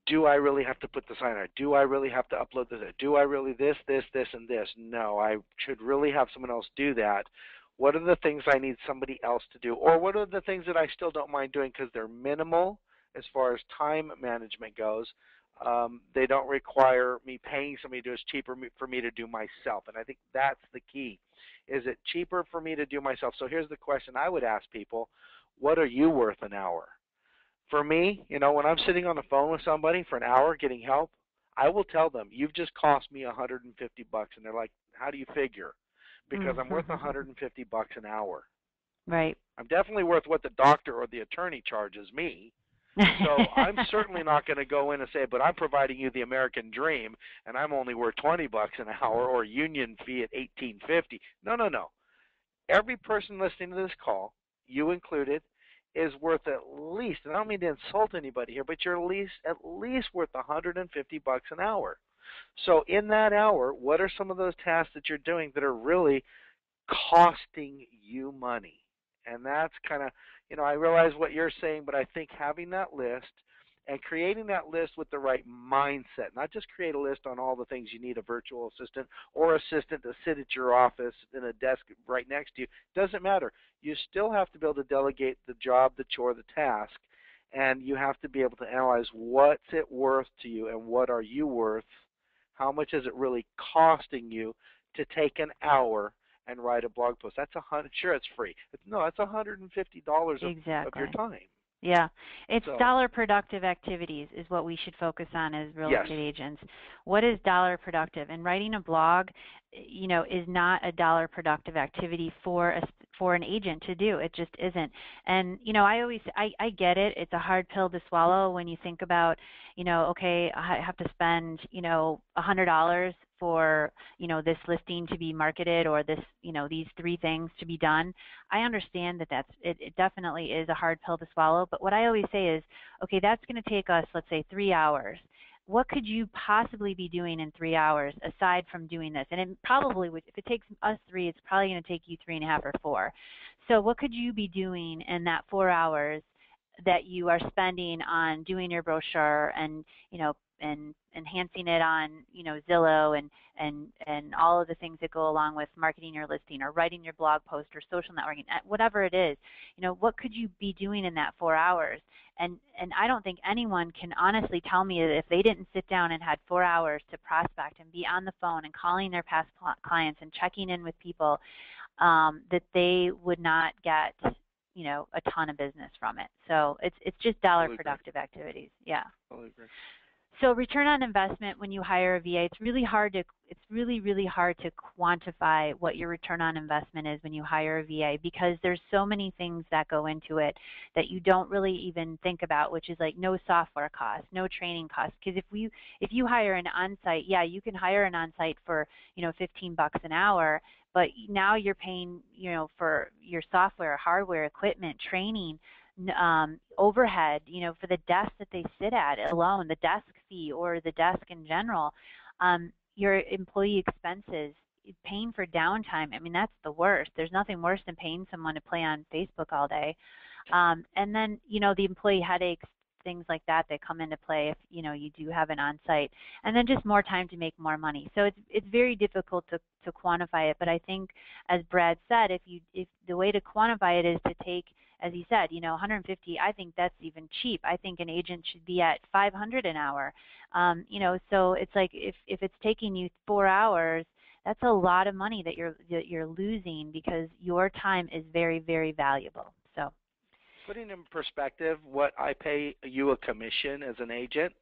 do I really have to put the sign on? Do I really have to upload this? Do I really this, and this? No, I should really have someone else do that. What are the things I need somebody else to do? Or what are the things that I still don't mind doing because they're minimal as far as time management goes? They don't require me paying somebody to do it. It's cheaper for me to do myself. And I think that's the key. Is it cheaper for me to do myself? So here's the question I would ask people. What are you worth an hour? For me, when I'm sitting on the phone with somebody for an hour getting help, I will tell them, you've just cost me $150. And they're like, how do you figure? Because I'm worth $150 an hour. Right. I'm definitely worth what the doctor or the attorney charges me. So I'm certainly not going to go in and say, but I'm providing you the American dream, and I'm only worth $20 an hour or union fee at $18.50. No. Every person listening to this call, you included, is worth at least, and I don't mean to insult anybody here, but you're at least worth $150 an hour. So in that hour, what are some of those tasks that you're doing that are really costing you money? And that's kind of, I realize what you're saying, but I think having that list and creating that list with the right mindset, not just create a list on all the things you need a virtual assistant or assistant to sit at your office in a desk right next to you, doesn't matter. You still have to be able to delegate the job, the chore, the task, and you have to be able to analyze what's it worth to you and what are you worth. How much is it really costing you to take an hour and write a blog post? That's sure it's free. No, that's $150 of your Exactly. time. Yeah. It's So dollar productive activities is what we should focus on as real yes, estate agents. What is dollar productive? And writing a blog, is not a dollar productive activity for an agent to do. It just isn't. And I get it. It's a hard pill to swallow when you think about, okay, I have to spend, $100 for, this listing to be marketed or this, these three things to be done. I understand that it definitely is a hard pill to swallow, but what I always say is, okay, that's going to take us, let's say, 3 hours. What could you possibly be doing in 3 hours aside from doing this? And it probably would, if it takes us three, it's probably going to take you 3.5 or 4. So what could you be doing in that 4 hours that you are spending on doing your brochure and, and enhancing it on, Zillow and all of the things that go along with marketing your listing or writing your blog post or social networking, whatever it is, what could you be doing in that 4 hours? And I don't think anyone can honestly tell me that if they didn't sit down and had 4 hours to prospect and be on the phone and calling their past clients and checking in with people, that they would not get, a ton of business from it. So it's just dollar totally agree. productive activities. Yeah. Totally agree. So return on investment when you hire a VA, it's really hard to quantify what your return on investment is when you hire a VA because there's so many things that go into it that you don't really even think about, which is like no software costs, no training costs. Because if you hire an on-site, yeah, you can hire an on-site for, $15 an hour, but now you're paying, for your software, hardware, equipment, training, overhead, for the desk that they sit at alone, the desk fee or the desk in general, your employee expenses, paying for downtime. I mean, that's the worst. There's nothing worse than paying someone to play on Facebook all day. And then, the employee headaches, things like that come into play if, you do have an on-site. And then just more time to make more money. So it's very difficult to quantify it. But I think, as Brad said, if the way to quantify it is to take, as he said, 150, I think that's even cheap. I think an agent should be at 500 an hour. So it's like if it's taking you 4 hours, that's a lot of money that you're losing because your time is very, very valuable. So Putting in perspective, what I pay you a commission as an agent,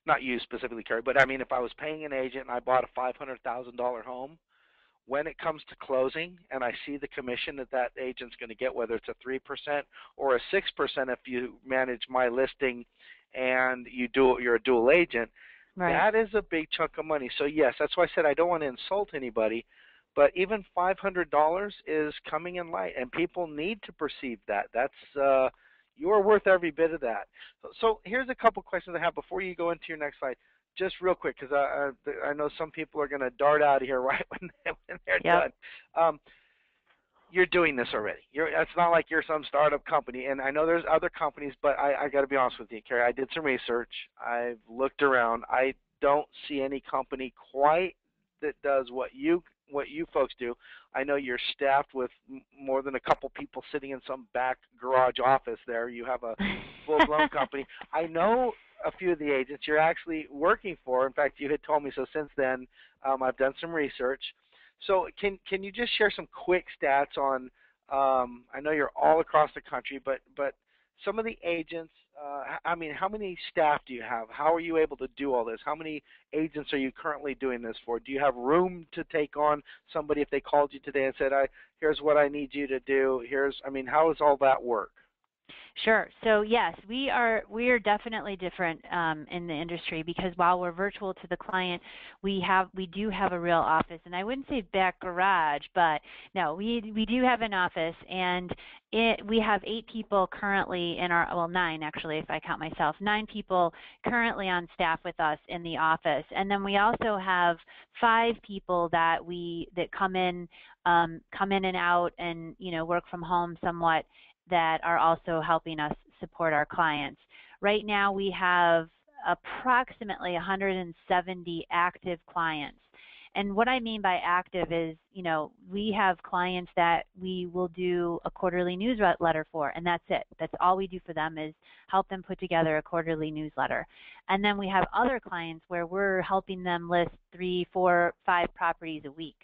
not you specifically, Carrie, but I mean, if I was paying an agent and I bought a $500,000 home, when it comes to closing and I see the commission that agent's going to get, whether it's a 3% or a 6% if you manage my listing and you're a dual agent, right. that is a big chunk of money. So yes, that's why I said I don't want to insult anybody, but even $500 is coming in light, and people need to perceive that. You are worth every bit of that. So here's a couple questions I have before you go into your next slide. Just real quick, because I know some people are going to dart out of here right when they're Yep. done. You're doing this already. It's not like you're some startup company, and I know there's other companies, but I got to be honest with you, Carrie. I did some research. I've looked around. I don't see any company quite that does what you folks do. I know you're staffed with more than a couple people sitting in some back garage office there. You have a full-blown company. I know a few of the agents you're actually working for. In fact, you had told me so since then. I've done some research. So can you just share some quick stats on, I know you're all across the country, but some of the agents, I mean, how many staff do you have? How are you able to do all this? How many agents are you currently doing this for? Do you have room to take on somebody if they called you today and said, here's what I need you to do. How does all that work? Sure. So yes, we are definitely different in the industry because while we're virtual to the client, we do have a real office, and I wouldn't say back garage, but no, we do have an office, and we have 8 people currently in our 9 actually if I count myself, 9 people currently on staff with us in the office, and then we also have 5 people that come in and out and work from home somewhat, that are also helping us support our clients. Right now we have approximately 170 active clients. And what I mean by active is, we have clients that we will do a quarterly newsletter for, and that's it. That's all we do for them is help them put together a quarterly newsletter. And then we have other clients where we're helping them list 3, 4, 5 properties a week.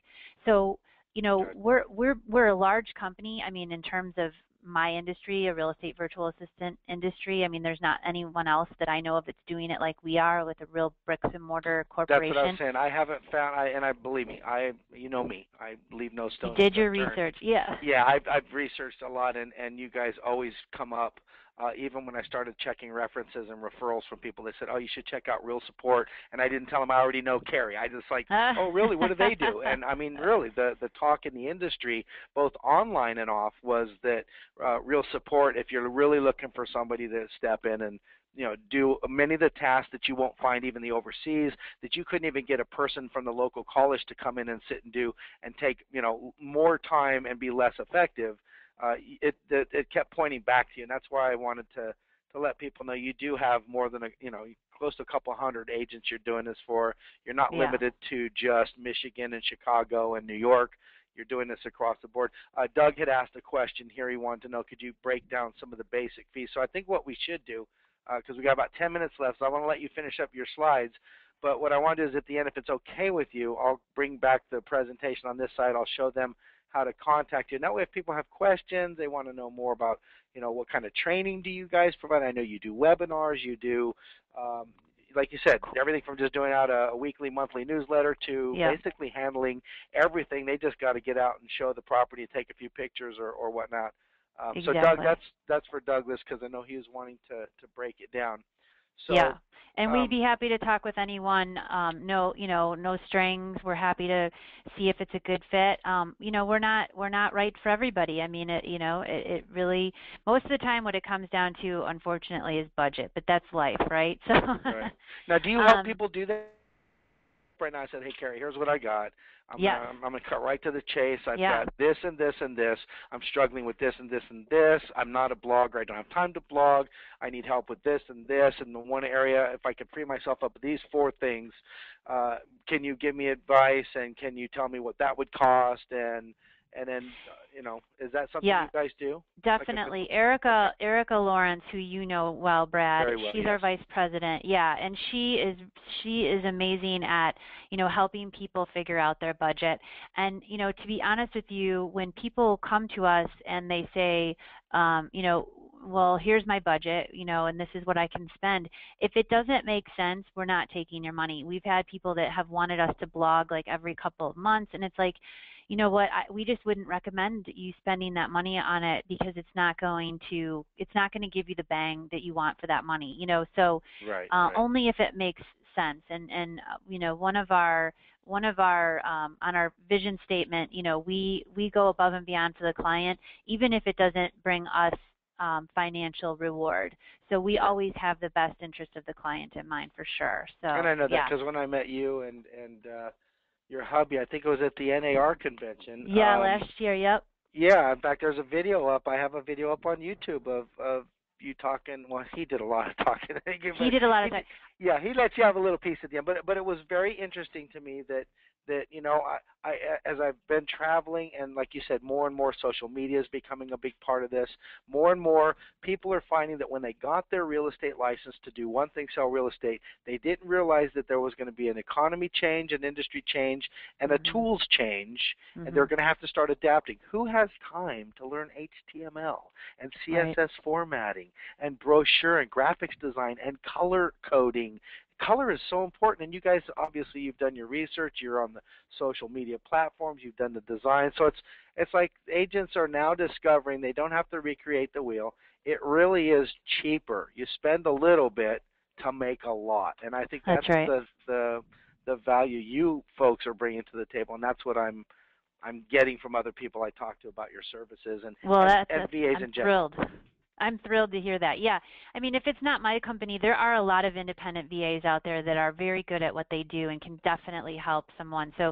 So, we're a large company. I mean, in terms of my industry, a real estate virtual assistant industry, I mean, there's not anyone else that I know of that's doing it like we are with a real bricks and mortar corporation. That's what I was saying. I haven't found, and I believe me, you know me, I leave no You stones did your unturned. research, yeah. Yeah, I've researched a lot, and you guys always come up. Even when I started checking references and referrals from people, they said, "Oh, you should check out Real Support," and I didn't tell them I already know Carrie. I just like, "Oh, really? What do they do?" And I mean, really, the talk in the industry, both online and off, was that Real Support, if you're really looking for somebody to step in and do many of the tasks that you won't find even the overseas, that you couldn't even get a person from the local college to come in and sit and do, and take more time and be less effective. It kept pointing back to you, and that's why I wanted to let people know you do have more than close to a couple hundred agents you're doing this for. You're not Yeah. limited to just Michigan and Chicago and New York. You're doing this across the board. Doug had asked a question here. He wanted to know, could you break down some of the basic fees? So I think what we should do, because we got about 10 minutes left, so I want to let you finish up your slides. But what I want to do is at the end, if it's okay with you, I'll bring back the presentation on this side. I'll show them how to contact you. And that way, if people have questions, they want to know more about, what kind of training do you guys provide? I know you do webinars, you do, like you said, everything from just doing out a weekly, monthly newsletter to basically handling everything. They just got to get out and show the property and take a few pictures or whatnot. Exactly. So Doug, that's for Douglas, because I know he was wanting to break it down. So, yeah, and we'd be happy to talk with anyone. No strings. We're happy to see if it's a good fit. We're not right for everybody. I mean, it really, most of the time what it comes down to, unfortunately, is budget. But that's life, right? So. Right. Now, do you help people do that? Right now, I said, "Hey, Carrie, here's what I got. I'm gonna cut right to the chase. I've got this and this and this. I'm struggling with this and this and this. I'm not a blogger. I don't have time to blog. I need help with this and this. And the one area, if I could free myself up with these 4 things, can you give me advice and can you tell me what that would cost?" And then, is that something you guys do? Definitely. Erica Lawrence, who you know well, Brad, Very well, she's our vice president. Yeah, and she is amazing at, helping people figure out their budget. And, to be honest with you, when people come to us and they say, well, here's my budget, and this is what I can spend. If it doesn't make sense, we're not taking your money. We've had people that have wanted us to blog like every couple of months, and it's like, you know what, we just wouldn't recommend you spending that money on it because it's not going to give you the bang that you want for that money, so right. Only if it makes sense. And one of our on our vision statement, we go above and beyond for the client, even if it doesn't bring us financial reward. So we always have the best interest of the client in mind, for sure. So, and I know that because when I met you and your hubby, I think it was at the NAR convention. Yeah, last year. Yep. Yeah, in fact, there's a video up. I have a video up on YouTube of you talking. Well, he did a lot of talking. He did a lot of talking. Yeah, he lets you have a little piece at the end. But it was very interesting to me that I as I've been traveling, and like you said, more and more social media is becoming a big part of this. More and more people are finding that when they got their real estate license to do one thing, sell real estate, they didn't realize that there was going to be an economy change, an industry change, and a tools change, and they're going to have to start adapting. Who has time to learn HTML and CSS formatting and brochure and graphics design and color coding? Color is so important, and you guys, obviously, you've done your research. You're on the social media platforms. You've done the design. So it's like agents are now discovering they don't have to recreate the wheel. It really is cheaper. You spend a little bit to make a lot, and I think that's right. the value you folks are bringing to the table, and that's what I'm getting from other people I talk to about your services and VAs in general. I'm thrilled to hear that. Yeah. I mean, if it's not my company, there are a lot of independent VAs out there that are very good at what they do and can definitely help someone. So,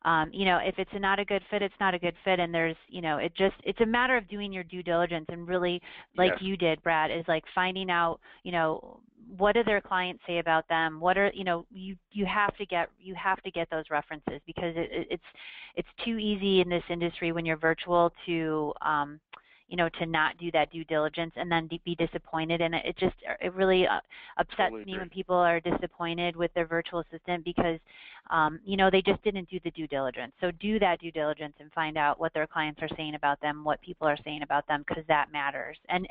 if it's not a good fit, it's not a good fit. And there's, it's a matter of doing your due diligence and really, like you did, Brad, is like finding out, what do their clients say about them? What are, you have to get those references, because it's too easy in this industry when you're virtual to to not do that due diligence and then be disappointed. And it really upsets Totally me agree. when people are disappointed with their virtual assistant because they just didn't do the due diligence. So do that due diligence and find out what their clients are saying about them, what people are saying about them, because that matters. And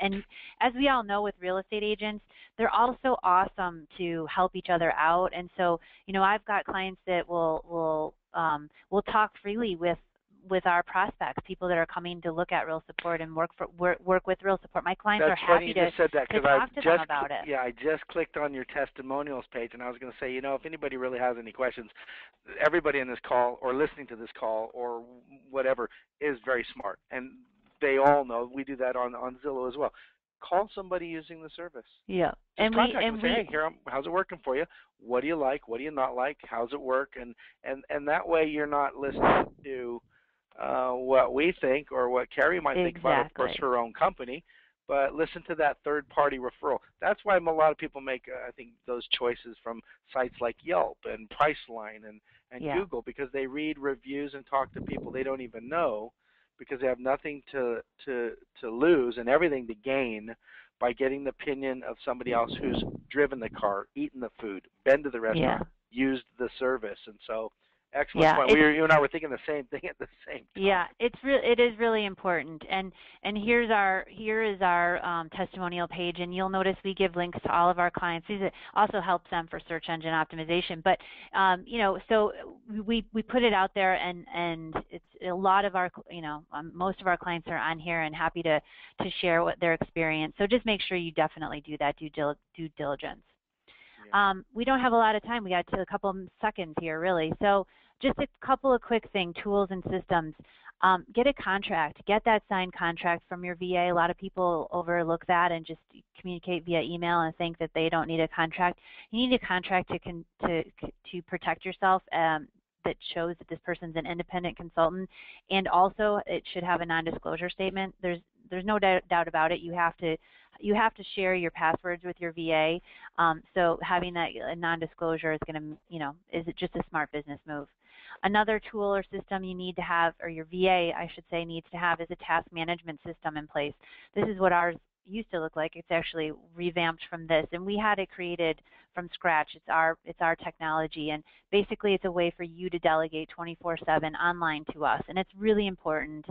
as we all know with real estate agents, they're also awesome to help each other out. And so, I've got clients that will talk freely with our prospects, people that are coming to look at real support and work with real support. My clients are That's funny happy you to just said that, because I talk to them just about it. yeah, I just clicked on your testimonials page, and I was going to say, if anybody really has any questions, everybody in this call or listening to this call or whatever is very smart, and they all know we do that on Zillow as well. Call somebody using the service. Yeah. Just And we contact them and and say, we hey, how's it working for you? What do you like? What do you not like? How's it work? And that way you're not listening to what we think or what Carrie might think about, of course, exactly. her own company, but listen to that third-party referral. That's why a lot of people make, I think, those choices from sites like Yelp and Priceline and Yeah. Google, because they read reviews and talk to people they don't even know, because they have nothing to lose and everything to gain by getting the opinion of somebody else who's driven the car, eaten the food, been to the Yeah. restaurant, used the service. And so, excellent Yeah. point. You and I were thinking the same thing at the same Yeah, time. it is really important. And here is our testimonial page, and you'll notice we give links to all of our clients. These also helps them for search engine optimization. But so we put it out there, and it's a lot of our most of our clients are on here and happy to share what their experience. So just make sure you definitely do that due diligence. Yeah. We don't have a lot of time. We got to a couple of seconds here, really. So just a couple of quick things, tools and systems. Get a contract. Get that signed contract from your VA. A lot of people overlook that and just communicate via email and think that they don't need a contract. You need a contract to protect yourself. That shows that this person's an independent consultant, and also it should have a non-disclosure statement. There's no doubt about it. You have to share your passwords with your VA. So having that non-disclosure is going to, is just a smart business move. Another tool or system you need to have, or your VA, I should say, needs to have, is a task management system in place. This is what ours used to look like. It's actually revamped from this, and we had it created from scratch. It's our technology, and basically it's a way for you to delegate 24/7 online to us, and it's really important.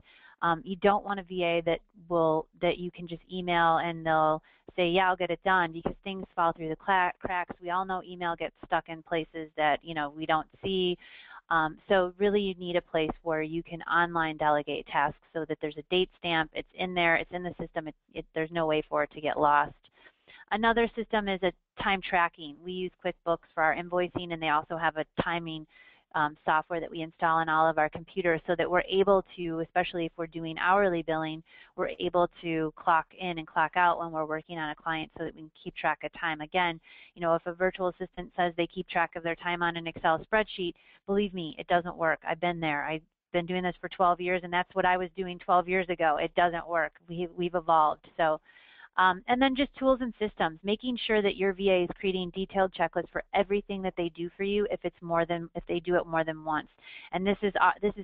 You don't want a VA that you can just email and they'll say, yeah, I'll get it done, because things fall through the cracks. We all know email gets stuck in places that we don't see. So really you need a place where you can online delegate tasks so that there's a date stamp, it's in there, it's in the system, there's no way for it to get lost. Another system is a time tracking. We use QuickBooks for our invoicing, and they also have a timing software that we install on all of our computers, so that we're able to, especially if we're doing hourly billing, we're able to clock in and clock out when we're working on a client, so that we can keep track of time. Again, if a virtual assistant says they keep track of their time on an Excel spreadsheet, believe me, it doesn't work. I've been there. I've been doing this for 12 years, and that's what I was doing 12 years ago. It doesn't work. We've evolved. So. And then just tools and systems, making sure that your VA is creating detailed checklists for everything that they do for you if they do it more than once. And this is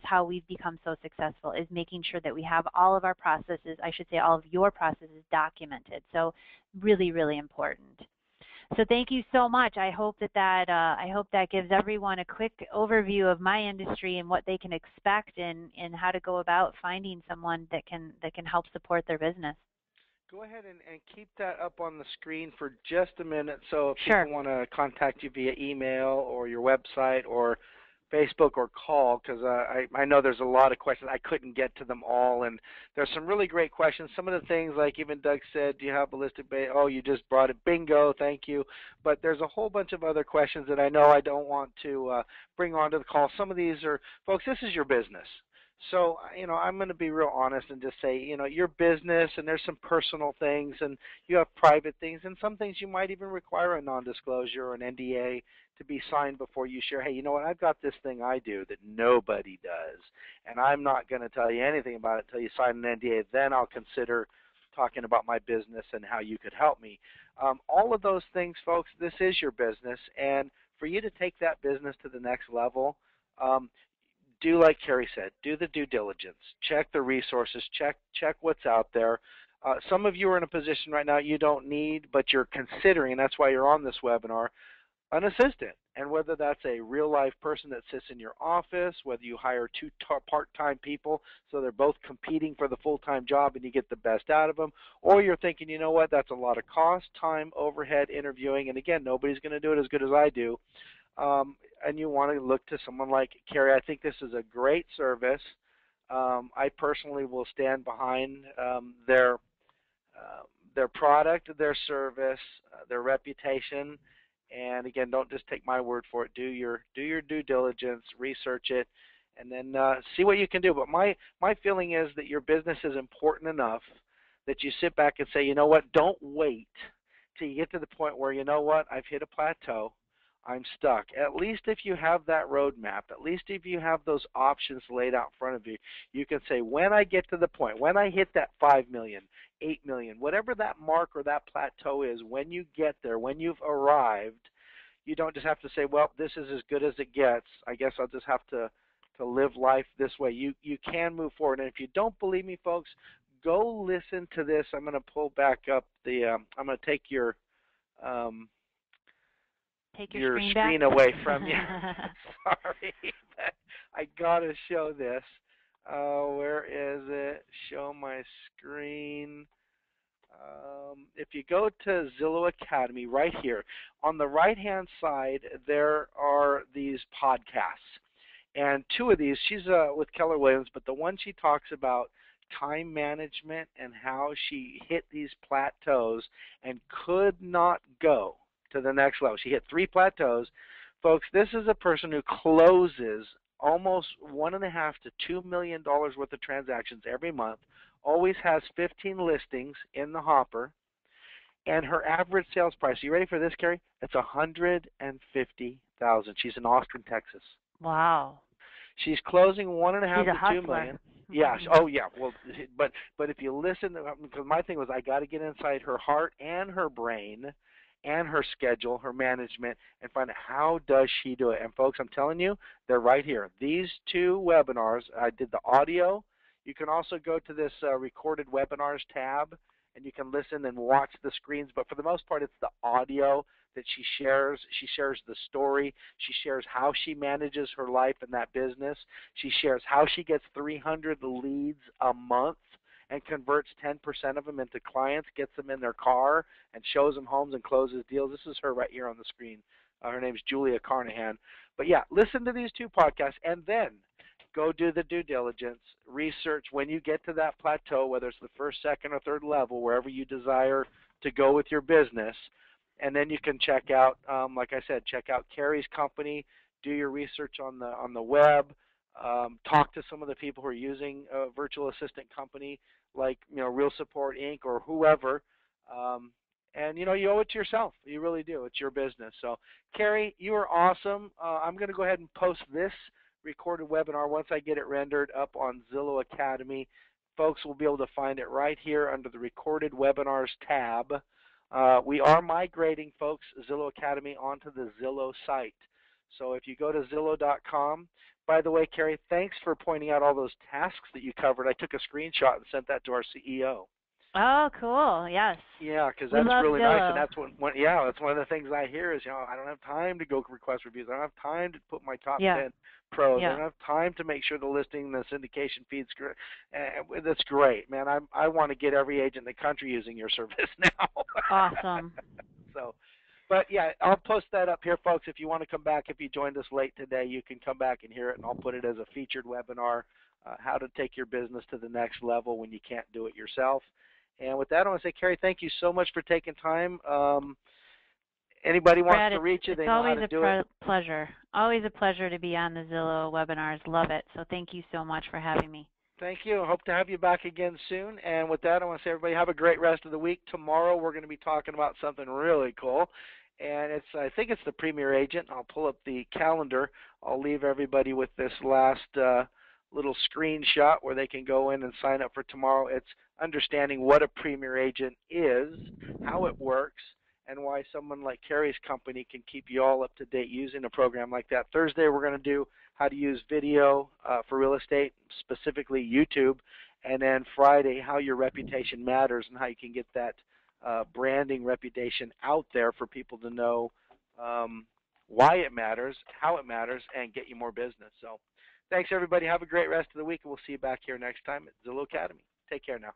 how we've become so successful, is making sure that we have all of our processes, I should say all of your processes, documented. So really, really important. So thank you so much. I hope that gives everyone a quick overview of my industry and what they can expect, and how to go about finding someone that can help support their business. Go ahead and keep that up on the screen for just a minute. So if Sure. people want to contact you via email or your website or Facebook or call, because I know there's a lot of questions. I couldn't get to them all, and there's some really great questions. Some of the things, like even Doug said, do you have ballistic bait? Oh, you just brought it. Bingo, thank you. But there's a whole bunch of other questions that I know I don't want to bring onto the call. Some of these are, folks, this is your business. So, I'm going to be real honest and just say, your business, and there's some personal things, and you have private things, and some things you might even require a non-disclosure or an NDA to be signed before you share. Hey, you know what? I've got this thing I do that nobody does, and I'm not going to tell you anything about it until you sign an NDA. Then I'll consider talking about my business and how you could help me. All of those things, folks, this is your business. And for you to take that business to the next level, um, do like Carrie said, do the due diligence, check the resources, check what's out there. Some of you are in a position right now you don't need, but you're considering, and that's why you're on this webinar, an assistant. And whether that's a real life person that sits in your office, whether you hire two part-time people so they're both competing for the full-time job and you get the best out of them, or you're thinking, you know what, that's a lot of cost, time, overhead, interviewing, and again, nobody's going to do it as good as I do. And you want to look to someone like Carrie. I think this is a great service. I personally will stand behind uh, their product, their service, their reputation. And again, don't just take my word for it. Do your due diligence, research it, and then see what you can do. But my feeling is that your business is important enough that you sit back and say, you know what? Don't wait till you get to the point where, you know what, I've hit a plateau. I'm stuck. At least if you have that roadmap, at least if you have those options laid out in front of you, you can say, when I get to the point, when I hit that 5 million, 8 million, whatever that mark or that plateau is, when you get there, when you've arrived, you don't just have to say, well, this is as good as it gets. I guess I'll just have to live life this way. You can move forward. And if you don't believe me, folks, go listen to this. I'm going to pull back up I'm going to take um, Take your your screen back. screen away from you. Sorry, but I gotta show this. Where is it? Show my screen. If you go to Zillow Academy, right here on the right-hand side, there are these podcasts, and two of these, she's with Keller Williams, but the one she talks about time management and how she hit these plateaus and could not go to the next level. She hit 3 plateaus. Folks, this is a person who closes almost $1.5 to $2 million worth of transactions every month, always has 15 listings in the hopper, and her average sales price, are you ready for this, Carrie? It's $150,000. She's in Austin, Texas. Wow. She's closing one and a She's half a to 2 million. hustler. Yeah. Oh, yeah. Well, but if you listen, because my thing was I got to get inside her heart and her brain, and her schedule, her management, and find out how does she do it. And folks, I'm telling you, they're right here. These 2 webinars, I did the audio. You can also go to this recorded webinars tab, and you can listen and watch the screens. But for the most part, it's the audio that she shares. She shares the story. She shares how she manages her life and that business. She shares how she gets 300 leads a month and converts 10% of them into clients, gets them in their car, and shows them homes and closes deals. This is her right here on the screen. Her name's Julia Carnahan. But yeah, listen to these 2 podcasts, and then go do the due diligence, research when you get to that plateau, whether it's the first, second, or third level, wherever you desire to go with your business. And then you can check out, like I said, check out Carrie's company, do your research on the web, talk to some of the people who are using a virtual assistant company like Real Support Inc. or whoever. And you owe it to yourself. You really do. It's your business. So, Carrie, you are awesome. I'm going to go ahead and post this recorded webinar once I get it rendered up on Zillow Academy. Folks will be able to find it right here under the recorded webinars tab. We are migrating, folks, Zillow Academy onto the Zillow site. So if you go to Zillow.com, by the way, Carrie, thanks for pointing out all those tasks that you covered. I took a screenshot and sent that to our CEO. Oh, cool. Yes. Yeah, because We that's love really nice, and Zillow. that's yeah, that's one of the things I hear is, I don't have time to go request reviews. I don't have time to put my top Yeah. 10 pros. I Yeah. don't have time to make sure the listing, the syndication feeds. That's great, man. I want to get every agent in the country using your service now. Awesome. So, but yeah, I'll post that up here, folks. If you want to come back, if you joined us late today, you can come back and hear it, and I'll put it as a featured webinar, how to take your business to the next level when you can't do it yourself. And with that, I want to say, Carrie, thank you so much for taking time. Anybody wants Brad, to reach you, it's they know how always to a do it. pleasure. Always a pleasure to be on the Zillow webinars. Love it. So thank you so much for having me. Thank you. I hope to have you back again soon. And with that, I want to say, everybody, have a great rest of the week. Tomorrow, we're going to be talking about something really cool. And I think it's the Premier Agent. I'll pull up the calendar. I'll leave everybody with this last little screenshot where they can go in and sign up for tomorrow. It's understanding what a Premier Agent is, how it works, and why someone like Carrie's company can keep you all up to date using a program like that. Thursday, we're going to do how to use video for real estate, specifically YouTube. And then Friday, how your reputation matters and how you can get that branding reputation out there for people to know why it matters, how it matters, and get you more business. So thanks, everybody. Have a great rest of the week, and we'll see you back here next time at Zillow Academy. Take care now.